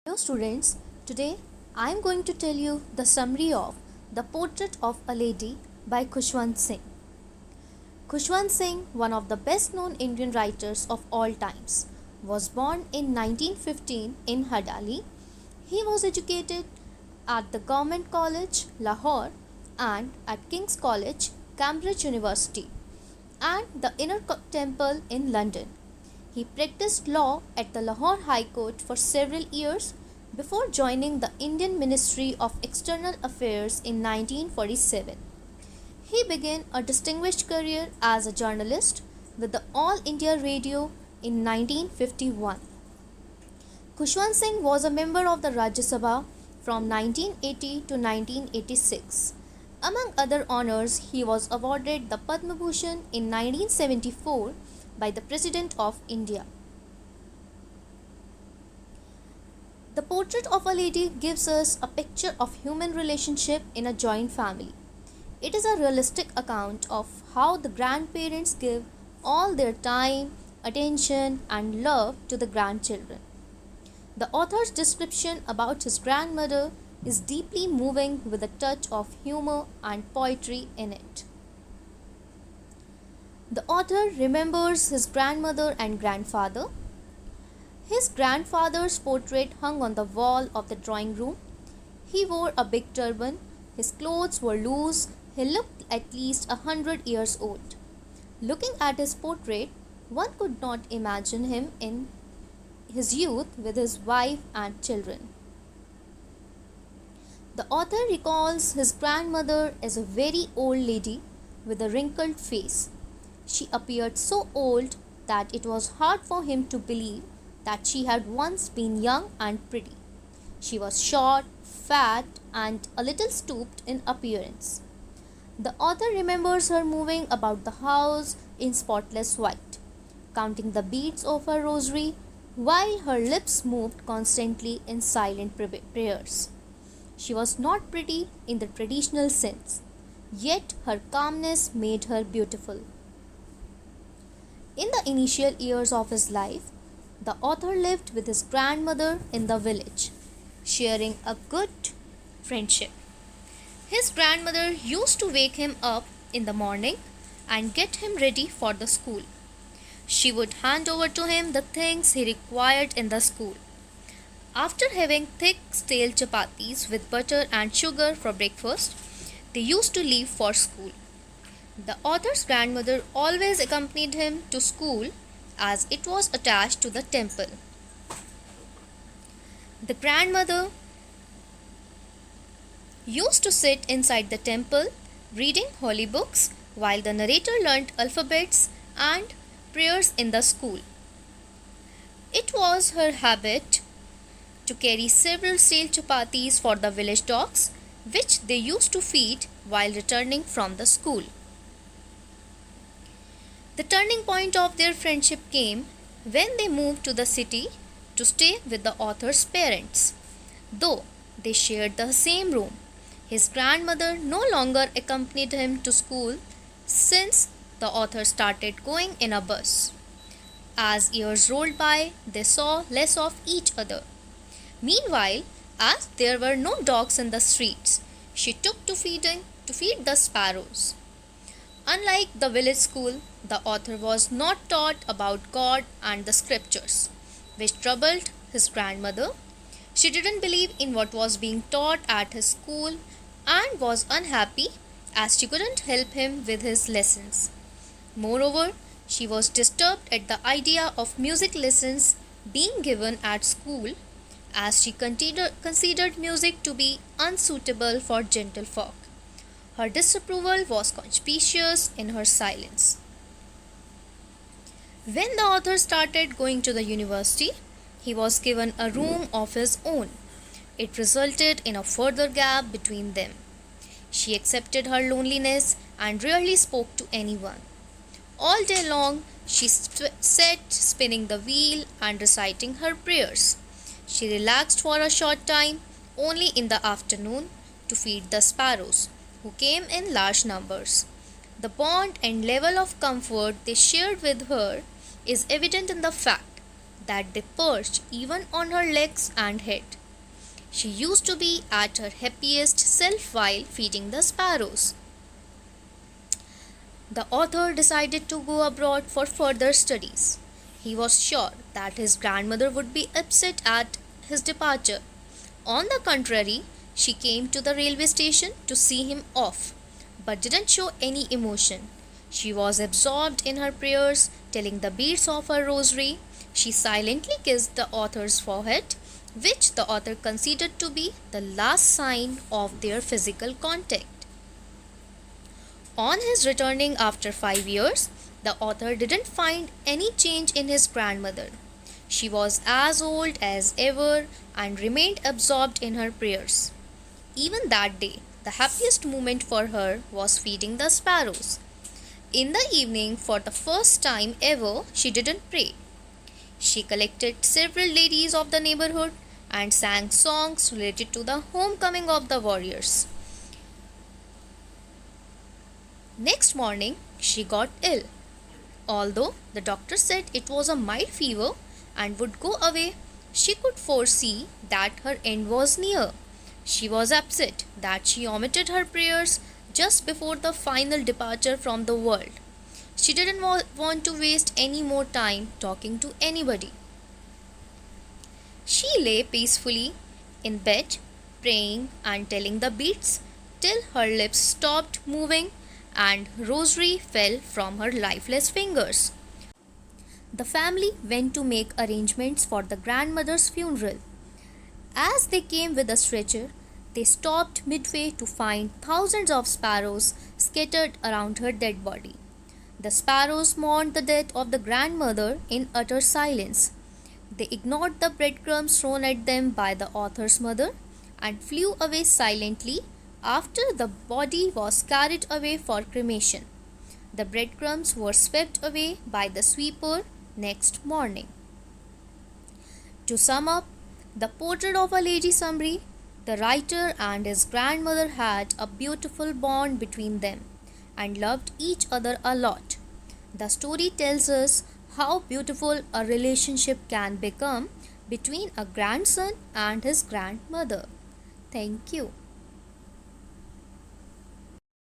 Hello students, today I am going to tell you the summary of The Portrait of a Lady by Khushwant Singh. Khushwant Singh, one of the best known Indian writers of all times, was born in 1915 in Hadali. He was educated at the Government College, Lahore, and at King's College, Cambridge University, and the Inner Temple in London. He practiced law at the Lahore High Court for several years before joining the Indian Ministry of External Affairs in 1947. He began a distinguished career as a journalist with the All India Radio in 1951. Khushwant Singh was a member of the Rajya Sabha from 1980 to 1986. Among other honors, he was awarded the Padma Bhushan in 1974 by the President of India. The Portrait of a Lady gives us a picture of human relationship in a joint family. It is a realistic account of how the grandparents give all their time, attention, and love to the grandchildren. The author's description about his grandmother is deeply moving with a touch of humor and poetry in it. The author remembers his grandmother and grandfather. His grandfather's portrait hung on the wall of the drawing room. He wore a big turban, his clothes were loose, he looked at least 100 years old. Looking at his portrait, one could not imagine him in his youth with his wife and children. The author recalls his grandmother as a very old lady with a wrinkled face. She appeared so old that it was hard for him to believe that she had once been young and pretty. She was short, fat, and a little stooped in appearance. The author remembers her moving about the house in spotless white, counting the beads of her rosary while her lips moved constantly in silent prayers. She was not pretty in the traditional sense, yet her calmness made her beautiful. In the initial years of his life, the author lived with his grandmother in the village, sharing a good friendship. His grandmother used to wake him up in the morning and get him ready for the school. She would hand over to him the things he required in the school. After having thick stale chapatis with butter and sugar for breakfast, they used to leave for school. The author's grandmother always accompanied him to school as it was attached to the temple. The grandmother used to sit inside the temple reading holy books while the narrator learnt alphabets and prayers in the school. It was her habit to carry several stale chapatis for the village dogs, which they used to feed while returning from the school. The turning point of their friendship came when they moved to the city to stay with the author's parents. Though they shared the same room, his grandmother no longer accompanied him to school since the author started going in a bus. As years rolled by, they saw less of each other. Meanwhile, as there were no dogs in the streets, she took to feed the sparrows. Unlike the village school, the author was not taught about God and the scriptures, which troubled his grandmother. She didn't believe in what was being taught at his school and was unhappy as she couldn't help him with his lessons. Moreover, she was disturbed at the idea of music lessons being given at school as she considered music to be unsuitable for gentlefolk. Her disapproval was conspicuous in her silence. When the author started going to the university, he was given a room of his own. It resulted in a further gap between them. She accepted her loneliness and rarely spoke to anyone. All day long, she sat spinning the wheel and reciting her prayers. She relaxed for a short time, only in the afternoon, to feed the sparrows, who came in large numbers. The bond and level of comfort they shared with her is evident in the fact that they perched even on her legs and head. She used to be at her happiest self while feeding the sparrows. The author decided to go abroad for further studies. He was sure that his grandmother would be upset at his departure. On the contrary, she came to the railway station to see him off, but didn't show any emotion. She was absorbed in her prayers, telling the beads of her rosary. She silently kissed the author's forehead, which the author considered to be the last sign of their physical contact. On his returning after 5 years, the author didn't find any change in his grandmother. She was as old as ever and remained absorbed in her prayers. Even that day, the happiest moment for her was feeding the sparrows. In the evening, for the first time ever, she didn't pray. She collected several ladies of the neighborhood and sang songs related to the homecoming of the warriors. Next morning, she got ill. Although the doctor said it was a mild fever and would go away, she could foresee that her end was near. She was upset that she omitted her prayers just before the final departure from the world. She didn't want to waste any more time talking to anybody. She lay peacefully in bed, praying and telling the beads till her lips stopped moving and rosary fell from her lifeless fingers. The family went to make arrangements for the grandmother's funeral. As they came with a stretcher, they stopped midway to find thousands of sparrows scattered around her dead body. The sparrows mourned the death of the grandmother in utter silence. They ignored the breadcrumbs thrown at them by the author's mother and flew away silently after the body was carried away for cremation. The breadcrumbs were swept away by the sweeper next morning. To sum up, the portrait of a Lady Sumbri, the writer and his grandmother had a beautiful bond between them and loved each other a lot. The story tells us how beautiful a relationship can become between a grandson and his grandmother. Thank you.